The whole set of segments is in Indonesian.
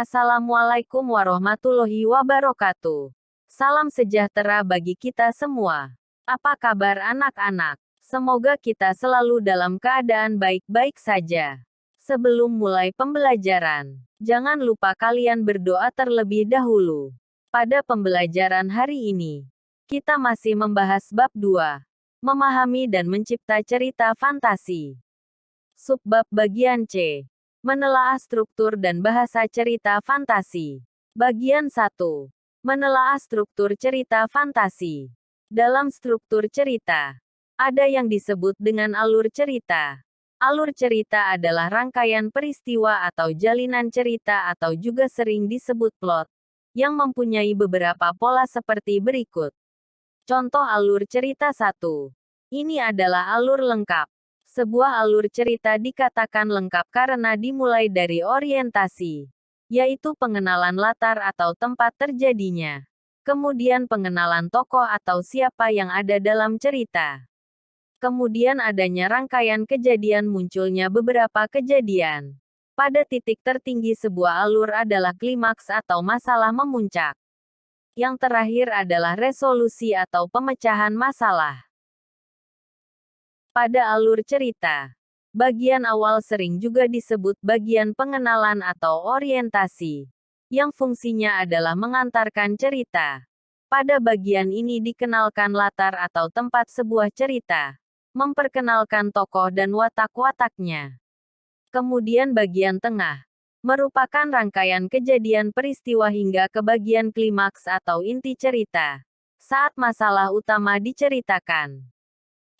Assalamualaikum warahmatullahi wabarakatuh. Salam sejahtera bagi kita semua. Apa kabar anak-anak? Semoga kita selalu dalam keadaan baik-baik saja. Sebelum mulai pembelajaran, jangan lupa kalian berdoa terlebih dahulu. Pada pembelajaran hari ini, kita masih membahas bab 2, memahami dan mencipta cerita fantasi. Subbab bagian C. Menelaah struktur dan bahasa cerita fantasi. Bagian 1. Menelaah struktur cerita fantasi. Dalam struktur cerita, ada yang disebut dengan alur cerita. Alur cerita adalah rangkaian peristiwa atau jalinan cerita atau juga sering disebut plot, yang mempunyai beberapa pola seperti berikut. Contoh alur cerita 1. Ini adalah alur lengkap. Sebuah alur cerita dikatakan lengkap karena dimulai dari orientasi, yaitu pengenalan latar atau tempat terjadinya. Kemudian pengenalan tokoh atau siapa yang ada dalam cerita. Kemudian adanya rangkaian kejadian, munculnya beberapa kejadian. Pada titik tertinggi sebuah alur adalah klimaks atau masalah memuncak. Yang terakhir adalah resolusi atau pemecahan masalah. Pada alur cerita, bagian awal sering juga disebut bagian pengenalan atau orientasi, yang fungsinya adalah mengantarkan cerita. Pada bagian ini dikenalkan latar atau tempat sebuah cerita, memperkenalkan tokoh dan watak-wataknya. Kemudian bagian tengah, merupakan rangkaian kejadian peristiwa hingga ke bagian klimaks atau inti cerita, saat masalah utama diceritakan.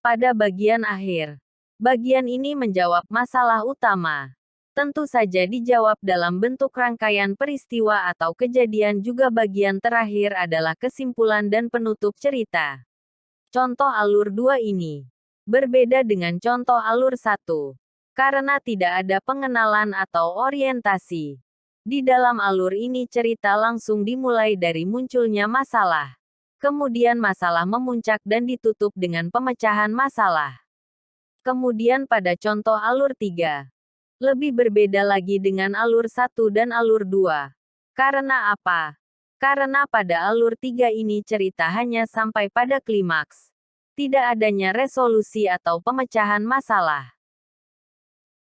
Pada bagian akhir, bagian ini menjawab masalah utama. Tentu saja dijawab dalam bentuk rangkaian peristiwa atau kejadian, juga bagian terakhir adalah kesimpulan dan penutup cerita. Contoh alur 2 ini berbeda dengan contoh alur 1, karena tidak ada pengenalan atau orientasi. Di dalam alur ini cerita langsung dimulai dari munculnya masalah. Kemudian masalah memuncak dan ditutup dengan pemecahan masalah. Kemudian pada contoh alur 3, lebih berbeda lagi dengan alur 1 dan alur 2. Karena apa? Karena pada alur 3 ini cerita hanya sampai pada klimaks. Tidak adanya resolusi atau pemecahan masalah.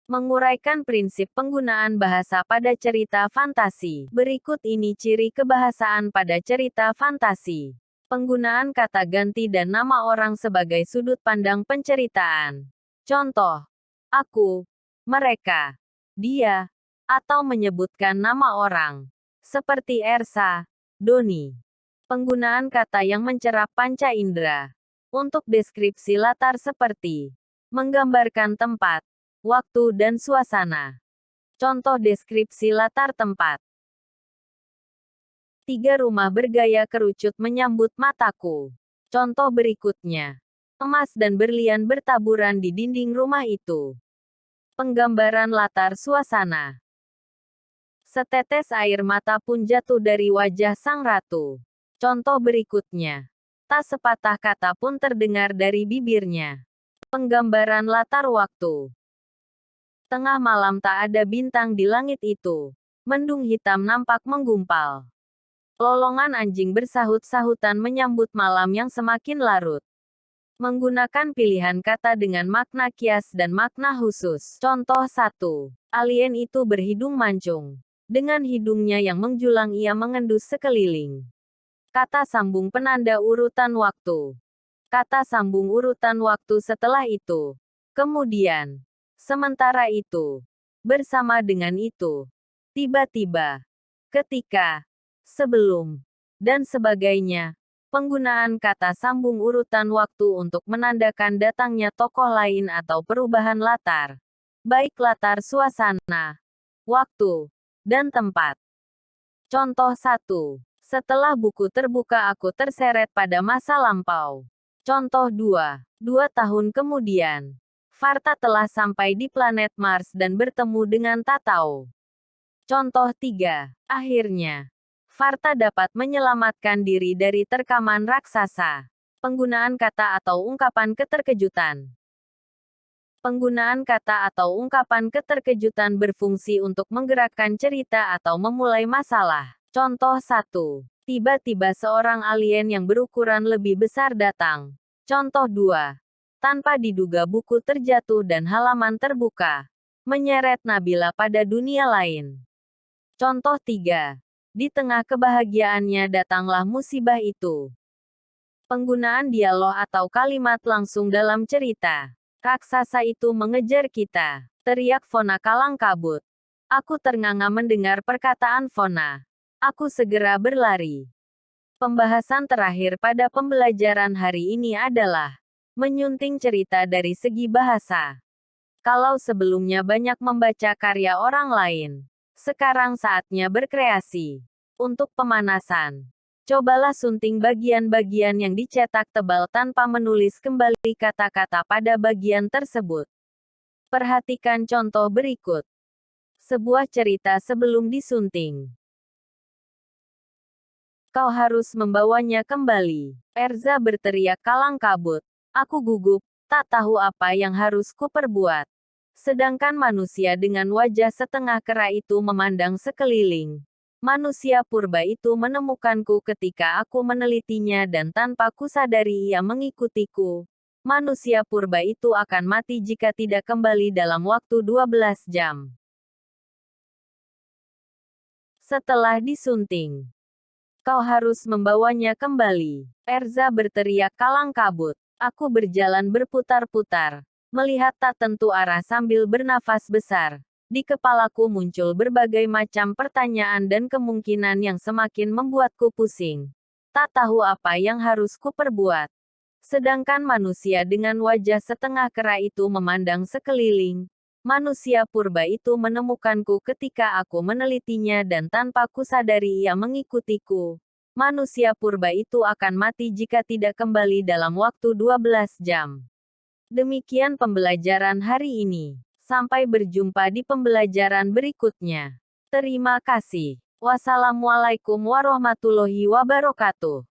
Menguraikan prinsip penggunaan bahasa pada cerita fantasi. Berikut ini ciri kebahasaan pada cerita fantasi. Penggunaan kata ganti dan nama orang sebagai sudut pandang penceritaan. Contoh, aku, mereka, dia, atau menyebutkan nama orang, seperti Ersa, Doni. Penggunaan kata yang mencerap panca indera. Untuk deskripsi latar seperti menggambarkan tempat, waktu dan suasana. Contoh deskripsi latar tempat. 3 rumah bergaya kerucut menyambut mataku. Contoh berikutnya. Emas dan berlian bertaburan di dinding rumah itu. Penggambaran latar suasana. Setetes air mata pun jatuh dari wajah sang ratu. Contoh berikutnya. Tak sepatah kata pun terdengar dari bibirnya. Penggambaran latar waktu. Tengah malam tak ada bintang di langit itu. Mendung hitam nampak menggumpal. Lolongan anjing bersahut-sahutan menyambut malam yang semakin larut. Menggunakan pilihan kata dengan makna kias dan makna khusus. Contoh 1. Alien itu berhidung mancung. Dengan hidungnya yang menjulang ia mengendus sekeliling. Kata sambung penanda urutan waktu. Kata sambung urutan waktu setelah itu. Kemudian. Sementara itu. Bersama dengan itu. Tiba-tiba. Ketika. Sebelum, dan sebagainya. Penggunaan kata sambung urutan waktu untuk menandakan datangnya tokoh lain atau perubahan latar. Baik latar suasana, waktu, dan tempat. Contoh 1. Setelah buku terbuka aku terseret pada masa lampau. Contoh 2. 2 tahun kemudian. Varta telah sampai di planet Mars dan bertemu dengan Tatao. Contoh 3. Akhirnya. Varta dapat menyelamatkan diri dari terkaman raksasa. Penggunaan kata atau ungkapan keterkejutan. Penggunaan kata atau ungkapan keterkejutan berfungsi untuk menggerakkan cerita atau memulai masalah. Contoh 1. Tiba-tiba seorang alien yang berukuran lebih besar datang. Contoh 2. Tanpa diduga buku terjatuh dan halaman terbuka. Menyeret Nabila pada dunia lain. Contoh 3. Di tengah kebahagiaannya datanglah musibah itu. Penggunaan dialog atau kalimat langsung dalam cerita. Raksasa itu mengejar kita, teriak Fona kalang kabut. Aku ternganga mendengar perkataan Fona. Aku segera berlari. Pembahasan terakhir pada pembelajaran hari ini adalah menyunting cerita dari segi bahasa. Kalau sebelumnya banyak membaca karya orang lain, sekarang saatnya berkreasi. Untuk pemanasan, cobalah sunting bagian-bagian yang dicetak tebal tanpa menulis kembali kata-kata pada bagian tersebut. Perhatikan contoh berikut. Sebuah cerita sebelum disunting. Kau harus membawanya kembali. Erza berteriak kalang kabut. Aku gugup, tak tahu apa yang harus kuperbuat. Sedangkan manusia dengan wajah setengah kera itu memandang sekeliling. Manusia purba itu menemukanku ketika aku menelitinya dan tanpa kusadari ia mengikutiku. Manusia purba itu akan mati jika tidak kembali dalam waktu 12 jam. Setelah disunting, kau harus membawanya kembali. Erza berteriak kalang kabut. Aku berjalan berputar-putar, melihat tak tentu arah sambil bernafas besar. Di kepalaku muncul berbagai macam pertanyaan dan kemungkinan yang semakin membuatku pusing. Tak tahu apa yang harus kuperbuat. Sedangkan manusia dengan wajah setengah kera itu memandang sekeliling. Manusia purba itu menemukanku ketika aku menelitinya dan tanpa kusadari ia mengikutiku. Manusia purba itu akan mati jika tidak kembali dalam waktu 12 jam. Demikian pembelajaran hari ini. Sampai berjumpa di pembelajaran berikutnya. Terima kasih. Wassalamualaikum warahmatullahi wabarakatuh.